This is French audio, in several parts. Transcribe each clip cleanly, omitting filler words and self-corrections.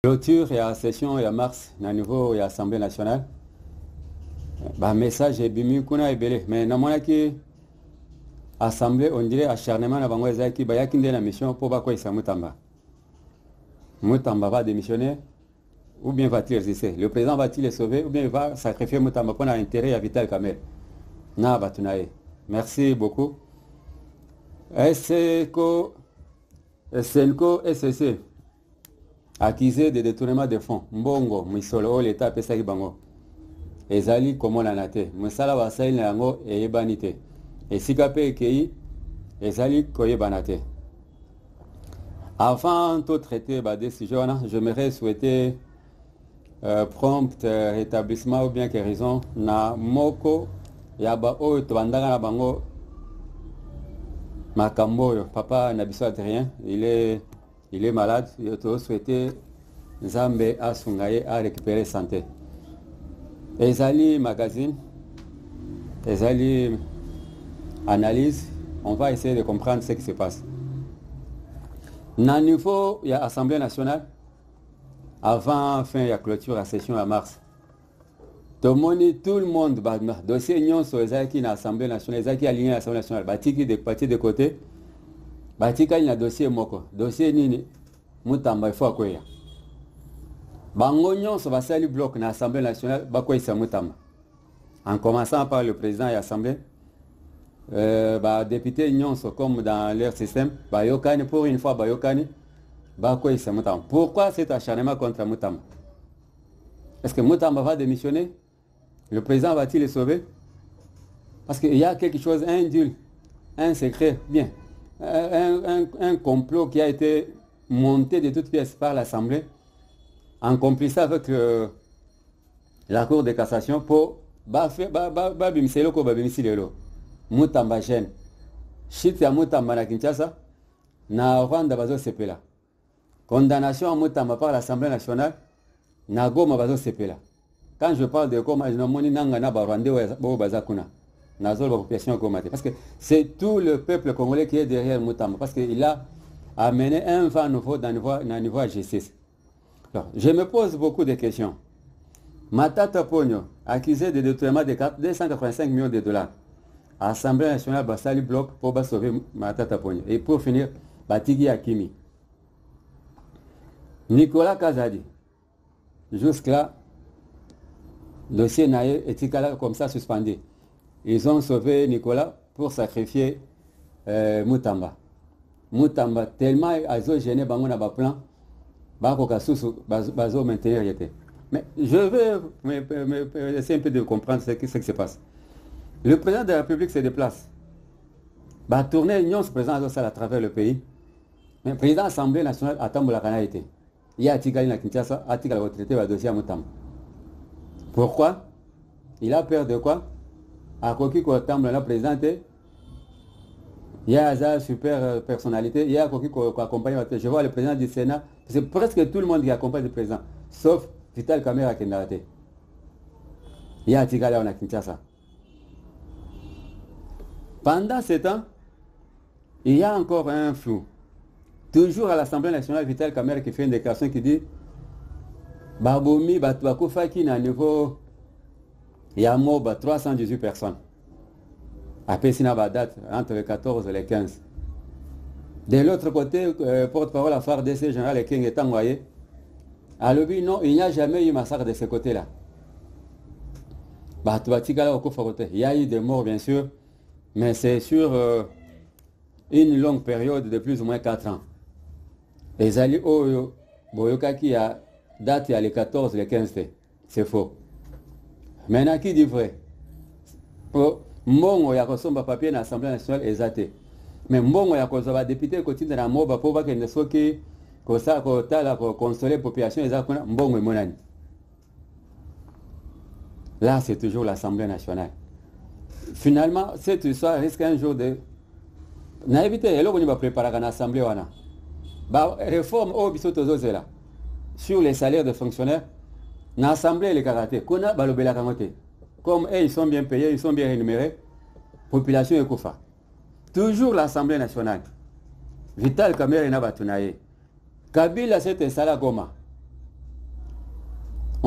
Clôture et à session et à mars, au niveau de l'Assemblée nationale. Message est bimi kuna ebele. Mais na mona ki Assemblée, on dirait acharnement na bango ezaki bayakinde na mission pour ba quoi Mutamba. Mutamba va démissionner ou bien va-t-il résister? Le président va-t-il le sauver ou bien il va sacrifier Mutamba pour l'intérêt à Vital Kamerhe? Na batunaye. Merci beaucoup. SENCO SCC accusé de détournement de fonds. Mbongo, Misolo, l'État pesa bango. Ezali comme on a été. Musala wasai na yango e banite. Et si kapé kei ezali koye banate. Avant tout traiter ba décision, j'aimerais souhaiter prompt rétablissement ou bien guérison na moko ya ba o tobandanga na bango makambo papa Nabiso Adrien, il est malade, je te souhaiter Nzambe asungaye à récupérer santé. Ezali magazine, Ezali analyse, on va essayer de comprendre ce qui se passe. Dans le niveau, il y a l'Assemblée nationale, avant fin il y a clôture à session à mars. Tout le monde, dossier union sur les l'Assemblée nationale, les qui aligné à l'Assemblée nationale, batiki de parti de côté, batika il y a dossier moko, dossier nini, Mutamba il faut quoi. Bango union sur le bloc dans l'Assemblée nationale, bakwa isa Mutamba. En commençant par le président de l'Assemblée, député union comme dans leur système, bayokani pour une fois bayokani, bakwa isa Mutamba. Pourquoi cet acharnement contre Mutamba? Est-ce que Mutamba va démissionner? Le président va-t-il le sauver? Parce qu'il y a quelque chose, un deal, un secret, bien, un complot qui a été monté de toutes pièces par l'Assemblée, en complicité avec la Cour de cassation pour Mutamba gêne. Chute ya Mutamba na Kinshasa, na Rwanda bazo sepela. Condamnation à Mutamba par l'Assemblée nationale, na Goma bazo sepela. Quand je parle de Goma, je ne nanga na Rwandais ou bazakuna. Nazol la population Gomate. Parce que c'est tout le peuple congolais qui est derrière Mutamba. Parce qu'il a amené un vent nouveau dans le niveau G6. Alors, je me pose beaucoup de questions. Matata Pogno, accusé de détournement de 285 millions de dollars. Assemblée nationale Bassali bloc pour sauver Matata Pogno. Et pour finir, Batigi Akimi. Nicolas Kazadi. Jusque-là, le dossier Naye est comme ça suspendu. Ils ont sauvé Nicolas pour sacrifier Mutamba. Mutamba, tellement ils ont gêné Bango na plan, bazo maintenir était. Mais je vais essayer un peu de comprendre ce qui se passe. Le président de la République se déplace. Tourner l'Union se présente à travers le pays. Mais le président de l'Assemblée nationale attend la canalité. Il y a Atikali na Kinshasa, Atikali retraité le dossier à Mutamba. Pourquoi? Il a peur de quoi? À Koki Kotamble l'a présenté. Il y a une super personnalité. Il y a Koki qui accompagne. Je vois le président du Sénat. C'est presque tout le monde qui accompagne le président. Sauf Vital Kamerhe qui n'a raté. Il y a Tigala on a Kinshasa. Pendant ce temps, il y a encore un flou. Toujours à l'Assemblée nationale, Vital Kamerhe qui fait une déclaration qui dit Baboumi, Batouakou qui n'a niveau, il y a mort 318 personnes. Après, il y a date entre le 14 et le 15. De l'autre côté, porte-parole à FARDC général King est envoyé. À l'objet, non, il n'y a jamais eu massacre de ce côté-là. Il y a eu des morts, bien sûr, mais c'est sur une longue période de plus ou moins 4 ans. Et Zali Oyo, Boyoka qui a date à le 14 et le 15, c'est faux. Maintenant, qui dit vrai? Mbongo ya kosomba papier na Assemblée nationale ezate. Mais mbongo ya kozaba député kotinda na moba po ba kende soki kosa ko tala ko consoler population ezakuna mbongo emonani. Là, c'est toujours l'Assemblée nationale. Finalement, cette histoire risque un jour de na éviter eloko ni ba préparer na assemblée wana. Ba réforme au biso tozozela sur les salaires des fonctionnaires. Dans l'Assemblée, les karaté, comme ils sont bien payés, ils sont bien rémunérés, population est koufa. Toujours l'Assemblée nationale. Vital Kamerhe na batunaye. Kabila s'est installé à Goma.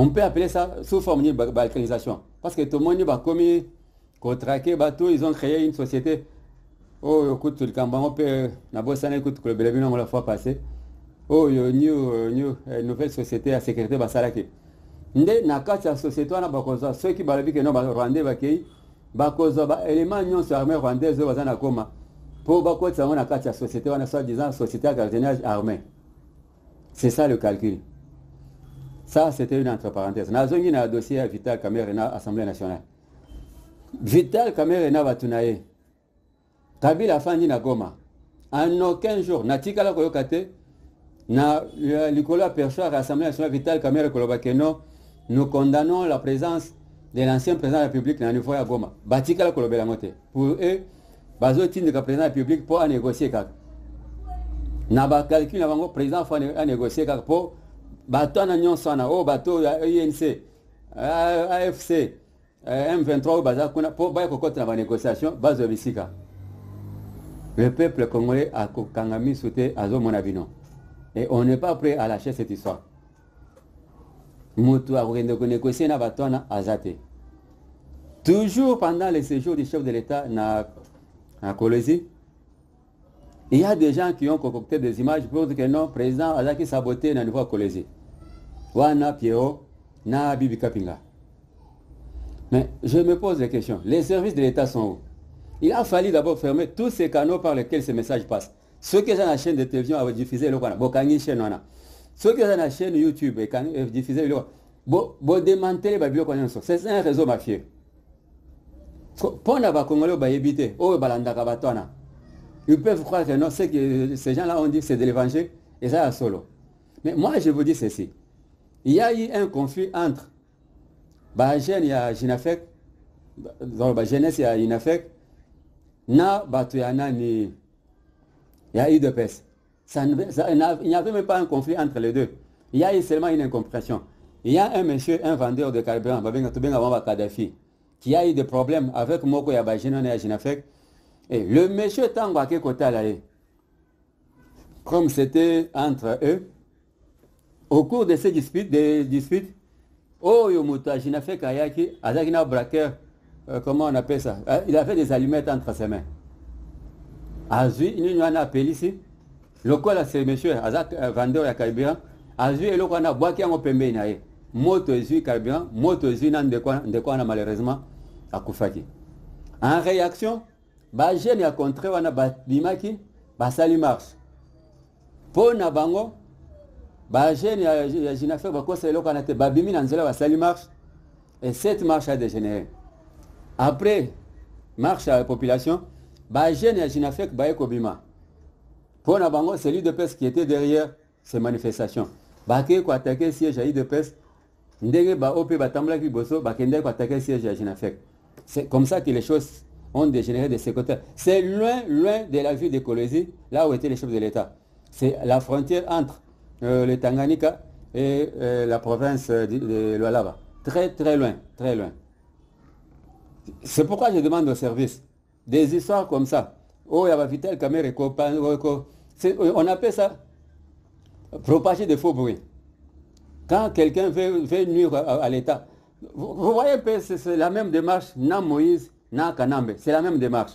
On peut appeler ça sous forme de balkanisation. Parce que tout le monde va commis, traquer bateau, ils ont créé une société. Oh, écoute, le Camban, on peut, la bosse, écoute, le Bélébine, on l'a fois passé. Oh, nouvelle société à sécurité, Basalaki. Nde, na kati ya société, on a bakoza, ceux qui balabi que non, Rwandais, bakei, bakoza, élément, non, sur l'armée rwandaise, bazana koma. Pour bakot, ça, on a kati ya société, on a soi-disant société à gardiennage armé. C'est ça le calcul. Ça, c'était une entre parenthèses. Nazongi na dossier à Vital Kamerhe, Assemblée nationale. Vital Kamerhe Batunaye. Kabila Fandi na Goma. En aucun jour, Natika la Koyokate, na Nicolas Perchoir, Assemblée nationale Vital Kamerhe Kolobakeno, nous condamnons la présence de l'ancien président de la République dans le niveau à Goma. Batika la Kolobelamote. Pour eux, Bazotine de président de la République pour négocier. Na calcul na président faut négocier pour bateau na nyonso na o bateau ya INC AFC M23 baza kuna pour ba kokota na négociation base bisika. Le peuple congolais a kangami sauté à Zomonabino et on n'est pas prêt à lâcher cette histoire. Mutu a négocier na bateau na azate. Toujours pendant les séjours du chef de l'État na Kolwezi, il y a des gens qui ont concocté des images pour dire que non, le président a saboté dans le niveau Kolwezi. Wana Pierrot, na Bibi Kapinga. Mais je me pose la question, les services de l'État sont où? Il a fallu d'abord fermer tous ces canaux par lesquels ces messages passent. Ceux qui sont dans la chaîne de télévision avaient diffusé le canal, Bokangi chaîne wana. Ceux qui sont dans la chaîne YouTube et diffusé le canal, démanteler les bibliothèques. C'est un réseau mafieux. Pour ne pas Congolais éviter, oh balandaka batona. Ils peuvent croire que non, c'est que ces gens-là ont dit que c'est de l'évangile et ça a solo. Mais moi je vous dis ceci. Il y a eu un conflit entre Bajen et Jinafek, dans la jeunesse et Jinafek, na Batuyana ni il y a eu de peste. Il n'y avait même pas un conflit entre les deux. Il y a eu seulement une incompréhension. Il y a un monsieur, un vendeur de carburant, Kadhafi, qui a eu des problèmes avec Moko et Bajen et Jinafek. Et le monsieur Tangwake Kotalae, comme c'était entre eux, au cours de ces disputes, oh Yomuta Jinafek Kayaki, Azakina Braqueur, comment on appelle ça? Il avait des allumettes entre ses mains. Azui, il y en a appelé ici. Le quoi c'est monsieur, Azak vendeur à carburant. Azui et le quoi a boaki en pembe inae. Moto Zui carburant, moto Zui nan de quoi on a malheureusement à Koufaki. En réaction, Bajen a contré wana bimaki, basali marche. Pour na bango, Bajen a Jinafek bakosa eloko na te babimi na nzela basali marche et cette marche a dégénéré. Après marche à la population, Bajen a Jinafek baye kobima. Pour na bango, c'est lui de peste qui était derrière ces manifestations. Bake ko attaquer siège à IDPS, ndenge ba OP batambla ki boso, bakende ko attaquer siège à Jinafek. C'est comme ça que les choses ont dégénéré de ces côtés. C'est loin de la ville de Kolwezi, là où étaient les chefs de l'État. C'est la frontière entre le Tanganyika et la province de Lualaba. Très loin, très loin. C'est pourquoi je demande au service des histoires comme ça. Oh, il y a Vital Kamerhe, on appelle ça propager des faux bruits. Quand quelqu'un veut nuire à l'État, vous voyez, c'est la même démarche, na Moïse, na Kanambe, c'est la même démarche.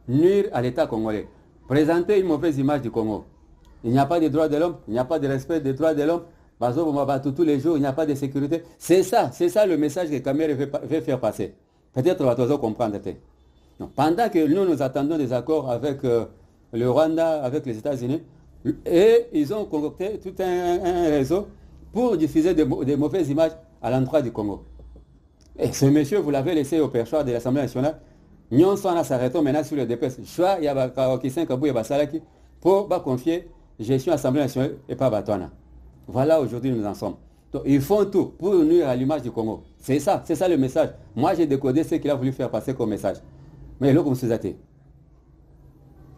Nuire à l'État congolais. Présenter une mauvaise image du Congo. Il n'y a pas de droits de l'homme, il n'y a pas de respect des droits de l'homme. Tous les jours, il n'y a pas de sécurité. C'est ça le message que Kamerhe veut faire passer. Peut-être qu'on va comprendre. Pendant que nous attendons des accords avec le Rwanda, avec les États-Unis, et ils ont concocté tout un réseau pour diffuser des mauvaises images à l'endroit du Congo. Et ce monsieur, vous l'avez laissé au perchoir de l'Assemblée nationale. Nous sommes s'arrêtons maintenant sur le DPS. Choix, il y a Kaokisin Kabou et Basalaki pour confier gestion à l'Assemblée nationale et pas Batouana. Voilà, aujourd'hui nous en sommes. Donc, ils font tout pour nuire à l'image du Congo. C'est ça le message. Moi, j'ai décodé ce qu'il a voulu faire passer comme message. Mais là, comme vous êtes.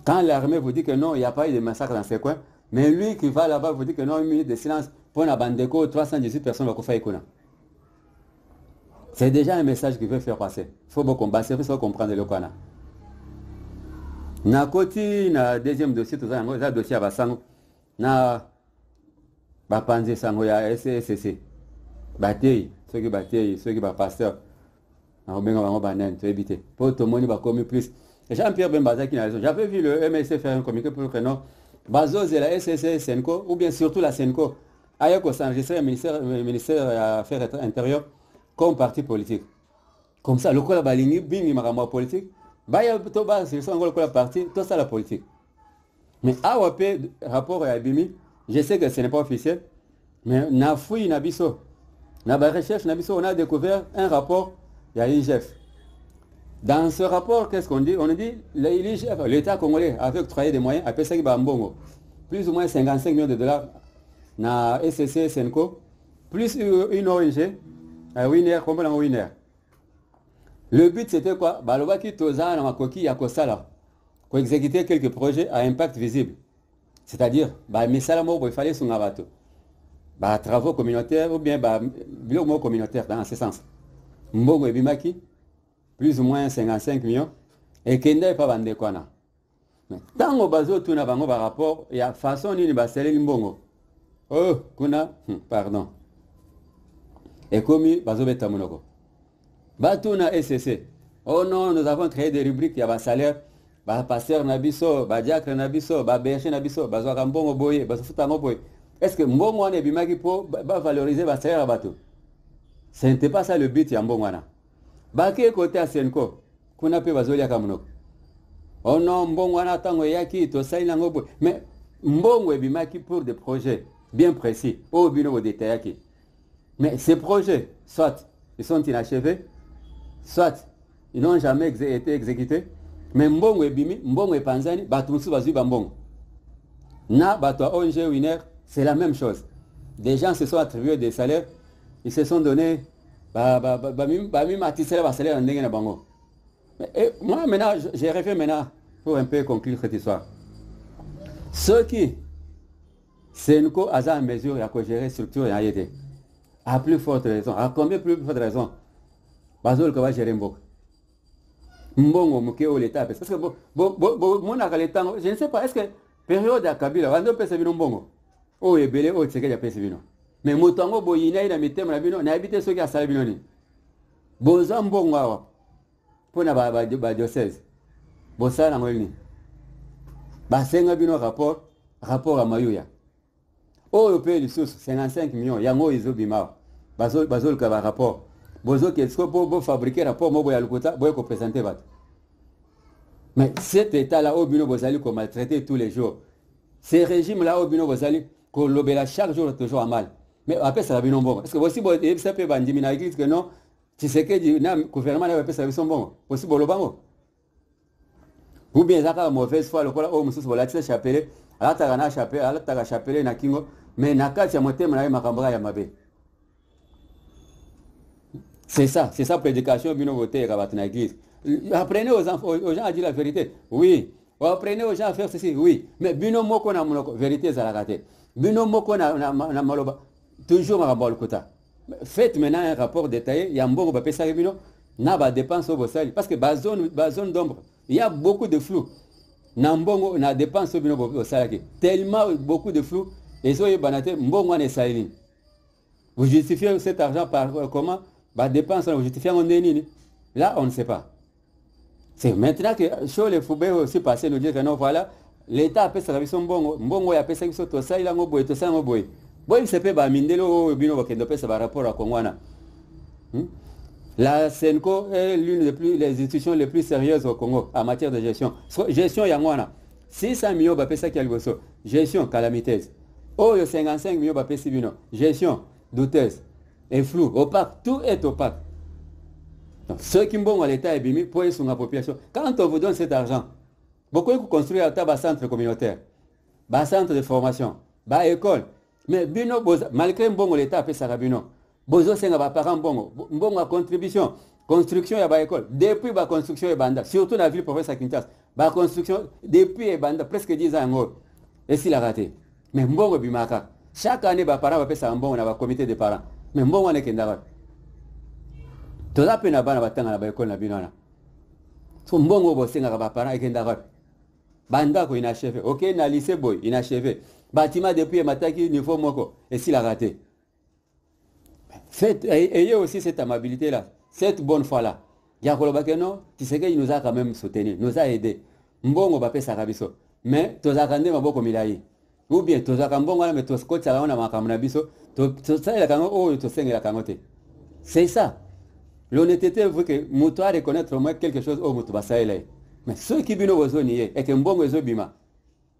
Quand l'armée vous dit que non, il n'y a pas eu de massacre dans ces coins, mais lui qui va là-bas vous dit que non, une minute de silence pour la Bandeko, 318 personnes vont faire écouler. C'est déjà un message qu'il veut faire passer. Il faut beaucoup combattre, il faut comprendre le Kwana. Na koti na deuxième dossier, tout ça, na dossier à Basango, na Bapanze Sango ya SCC. Bataille, ceux qui sont pasteurs. On va éviter. Pour tout le monde, il va commis plus. Jean-Pierre Bembaza qui a raison. J'avais vu le MSC faire un communiqué pour que non. Bazos et la SSC, Senko, ou bien surtout la Senko, ailleurs qu'on s'enregistrait au ministère Affaires intérieures comme parti politique. Comme ça, le col balingi, bing, il m'a politique. Baya to ba, c'est ça, le parti, tout ça la politique. Mais AWP, rapport à Abimi, je sais que ce n'est pas officiel, mais na fouille nabiso. Na ba recherche nabiso, on a découvert un rapport, il y a l'IGF. Dans ce rapport, qu'est-ce qu'on dit? On dit l'État congolais avait octroyé des moyens, appelé ça Mbongo, plus ou moins 55 millions de dollars na SCC Senko, plus une ONG, Winner, comment on Winner. Le but c'était quoi? Balobaki Toza na Makoki Yakosala, pour exécuter quelques projets à impact visible. C'est-à-dire, il fallait son abato. Travaux communautaires ou bien bureaux communautaires dans ce sens. Mbongo et Bimaki, plus ou moins 55 millions, et Kenda n'est pas vendé quoi. Mais tant que bazo tout n'a pas un rapport, il y a façon ni basele Mbongo. Oh, kuna, pardon. Et comme bazo betamunoko. Batuna SCC. Oh non, nous avons créé des rubriques, il y a un salaire, pasteur nabiso, diacre nabiso, berger nabiso, bazo Mbongo boye, bazo futango boye. Est-ce que Mbongo ne bimaki pour valoriser le salaire à bateau? Ce n'était pas ça le but, Mbongo. Baki côté à Senko, qu'on a pu bazolia kamunoko. Oh non, Mbongo tango yaki, to saina ngobo. Mais Mbongo bimaki pour des projets bien précis, au bino détaillé. Mais ces projets, soit ils sont inachevés, soit ils n'ont jamais été exécutés. Mais Mbongo bimi, Mbongo panzani, batumusu bazui bambongo. Na batwa ONG Winner, c'est la même chose. Des gens se sont attribués des salaires, ils se sont donnés. Moi maintenant, j'ai refait maintenant pour un peu conclure cette histoire. Ceux qui, Senko a en mesure de gérer structure et aide, à plus forte raison, à combien plus forte raison, Bazol va gérer Mbongo. Mbongo Mukeo l'État, parce que je ne sais pas, est-ce que période à Kabila, on peut se vino Mbongo, oh et belé, oh c'est qu'il y a pas se vino. Mais Moutango Boyina, il a mis thème, il a habité ceux qui a salé. Bozan Mbongo, pour la diocèse. Bossa Nangolini. Basenga bino rapport à Mayuya. Oh, le pays du sous, 55 millions, Yango Izo Bima. Bazol Kava rapport. Bozo qui est pour fabriquer rapport, Mobo Yalukota, Boy ko présenter bat. Mais cet état-là, au Bino Bozali, qu'on maltraité tous les jours. Ces régimes-là, au Bino Bozali, qu'on l'obéla chaque jour, toujours à mal. Mais après, ça va bien bon. Est-ce que aussi, ça peut bandir dans l'église que non, tu sais que le gouvernement n'a pas ça bon. Aussi, bon, le bango. Ou bien, ça a mauvaise foi, le cola, oh, monsieur, voilà, tu sais, chapelle, à la tagana chapelle, à la taga chapelle, na kingo, mais na kati ya moté, na makambra ya mabe. C'est ça, prédication, bino voté, rabat na l'église. Apprenez aux gens à dire la vérité. Oui. Apprenez aux gens à faire ceci. Oui. Mais bino moko na monoko, vérité, ça la raté. Bino moko na maloba. Toujours à le quota. Faites maintenant un rapport détaillé. Il y a un bon bino. N'a pas dépense au bossali. Parce que zone d'ombre, il y a beaucoup de flou. Nambongo na dépense au bino bossali. Tellement beaucoup de flou. Et so banate mbongo ne saline. Vous justifiez cet argent par comment? Bah dépense, vous justifiez en déni. Là, on ne sait pas. C'est maintenant que sur les foubés aussi passé nous dire que non, voilà, l'État a fait sa mission mbongo a fait sa mission tout ça, il a ngoboy, tout ça ngoboy. Bon, il se peut ba mindelo bino kendo pesa par rapport à Kongwana. La Senko est l'une des institutions les plus sérieuses au Congo en matière de gestion. Gestion Yangwana. 600 millions ba pesa qui a gestion calamiteuse. Oh, 55 millions ba pesa bino. Gestion douteuse et flou, opaque, tout est opaque. Donc, ceux qui vont à l'État et bimi pour sur la population. Quand on vous donne cet argent, beaucoup vous construire un centre communautaire, un centre de formation, une école. Mais bino, malgré bon l'État a fait ça bino. Bozo senga ba parents bon contribution, construction ya ba école. Depuis ba construction et banda, surtout dans la ville province à Kinshasa, ba construction depuis et banda presque 10 ans en haut. Et s'il a raté. Mais mbongo bimaka. Chaque année ba parents va faire ça mbongo na ba comité de parents. Mais mbongo on est kendara. Tout ça peut n'avoir pas na ba école na bino na. So mbongo bo senga ba parents kendara. Banda ko inachevé. OK, na lycée boy inachevé. Bâtiment depuis mataki niveau moko et s'il a raté. Faites, ayez aussi cette amabilité-là, cette bonne foi-là. Yakolobake non, Tshisekedi nous a quand même soutenu, nous a aidé. Mbongo bape sakabiso. Mais tozakande maboko milai. Ou bien tozakambo mais toskoti ala na makamna biso, to ça la kango o to senga la kangote. C'est ça. L'honnêteté veut que muto a reconnaître au moins quelque chose au muto basaile. Mais ceux qui bino bozoni et que mbongo ezo bima.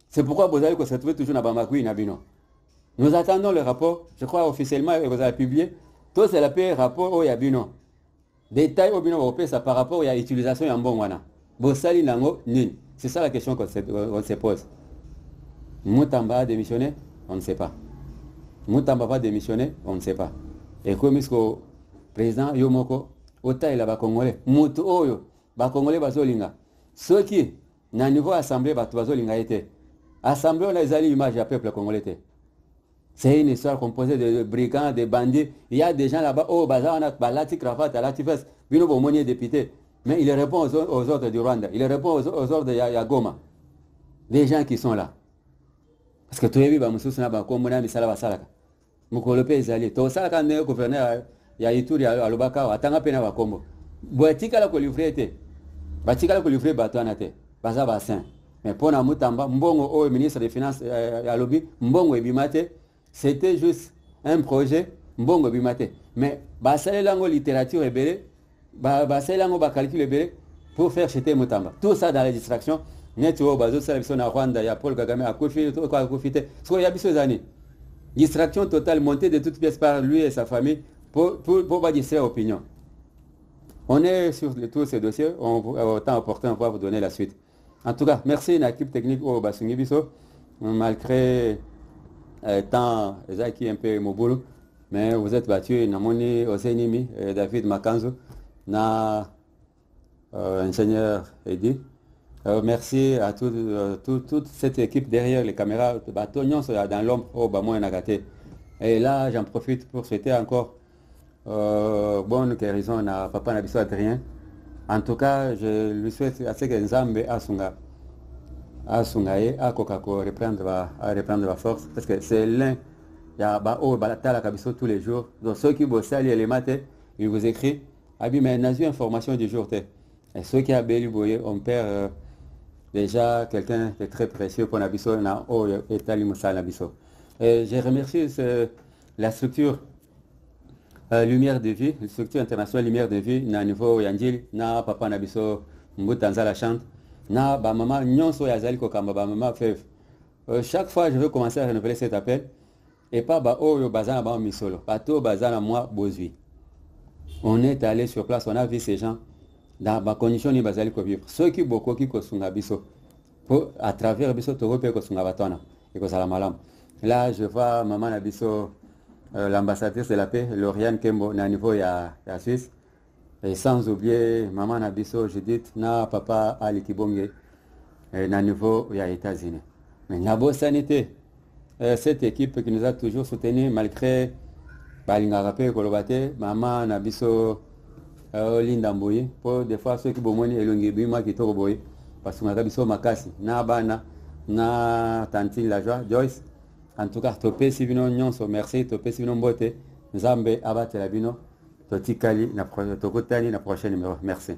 C'est pourquoi vous allez se trouver toujours na bamakui na bino. Nous attendons le rapport, je crois officiellement vous avez publié. Tout c'est le rapport au yabino. Détail au bino ça par rapport à l'utilisation de mbongwana. Bosali nango nini. C'est ça la question qu'on se pose. Moutamba a démissionné, on ne sait pas. Moutamba va démissionner, on ne sait pas. Et comme le président Yomoko, Ota il a Congolais, Moutou Oyo, Congolais Bazolinga. Ceux qui, na niveau assemblée, Bazolinga était. Assemblée, on a les images du peuple congolais. C'est une histoire composée de brigands, de bandits. Il y a des gens là-bas, oh, Bazar, Balati, Cravate, Alati Fes, Bino Bomoni député. Mais il répond aux ordres du Rwanda, il répond aux ordres de Yagoma. Des gens qui sont là. Parce que tout le monde a comme on a mis ça là, ça là. Mukolope Zali, tout ça quand le gouverneur ya Ituri à Lubaka, atanga pena wa Kombo. Boatika la ko livrer été. Batika la ko livrer Batoanate. Baza bassin. Mais pour na Mutamba, Mbongo au ministre des Finances à Lobi, Mbongo et Bimate, c'était juste un projet Mbongo Bimate. Mais basale lango littérature rebelle, basale lango ba calcul rebelle pour faire jeter Mutamba. Tout ça dans la distraction. Neto bazo sala na Rwanda ya Paul Kagame a profité quoi profiter. So ya biso zani. Distraction totale montée de toutes pièces par lui et sa famille pour pas distraire l'opinion. On est sur tous ces dossiers, autant opportun pour vous donner la suite. En tout cas, merci à l'équipe technique au Basungi Biso, malgré tant qui un peu mobile, mais vous êtes battu, Namoni Osenimi, David Makanzo, na ingénieur Eddy. Merci à toute cette équipe derrière les caméras, dans l'ombre au Bamou et Nagaté. Et là, j'en profite pour souhaiter encore bonne guérison à Papa Nabiso Adrien. En tout cas, je lui souhaite à ce que Nzambe Asungaye, à Kokako, reprendre la force. Parce que c'est l'un, il y a Balatala Kabiso tous les jours. Donc ceux qui bossent à les matins, il vous écrit, Abi, mais n'a eu information du jour. Et ceux qui ont béli boyé, on perd déjà quelqu'un de très précieux pour Nabiso, et Tali Moussa Nabiso. Et je remercie la structure Lumière de Vie, la structure internationale Lumière de Vie, na niveau Yandil, na Papa Nabiso Mbutanza la chante, na ba maman Nyonso Yazali Kokamba, ba maman Fev. Chaque fois, je veux commencer à renouveler cet appel, et pas ba oh yo bazana ba misolo, pato bazana moi bozui. On est allé sur place, on a vu ces gens dans ma condition ni bazali ko vivre. Ceux qui beaucoup qui kosunga biso, à travers biso to repé kosunga batona et ko sala malam. Là, je vois maman Nabiso, l'ambassadrice de la paix, Lauriane Kembo, na niveau ya Suisse. Et sans oublier maman Nabiso, Judith, na papa Ali Kibonge, na niveau ya États-Unis. Mais Nabo Sanité, cette équipe qui nous a toujours soutenus malgré Balingarape Kolobate, maman Nabiso Linda Mboye, pour des fois ceux qui bomoni elongi bima qui toro boye, parce que Nabiso Makasi, na bana, na Tantine la joie, Joyce. En tout cas, topé si vino nyonso, merci, topé si vino mbote, Nzambe abate la bino, totikali na prochaine numéro. Merci.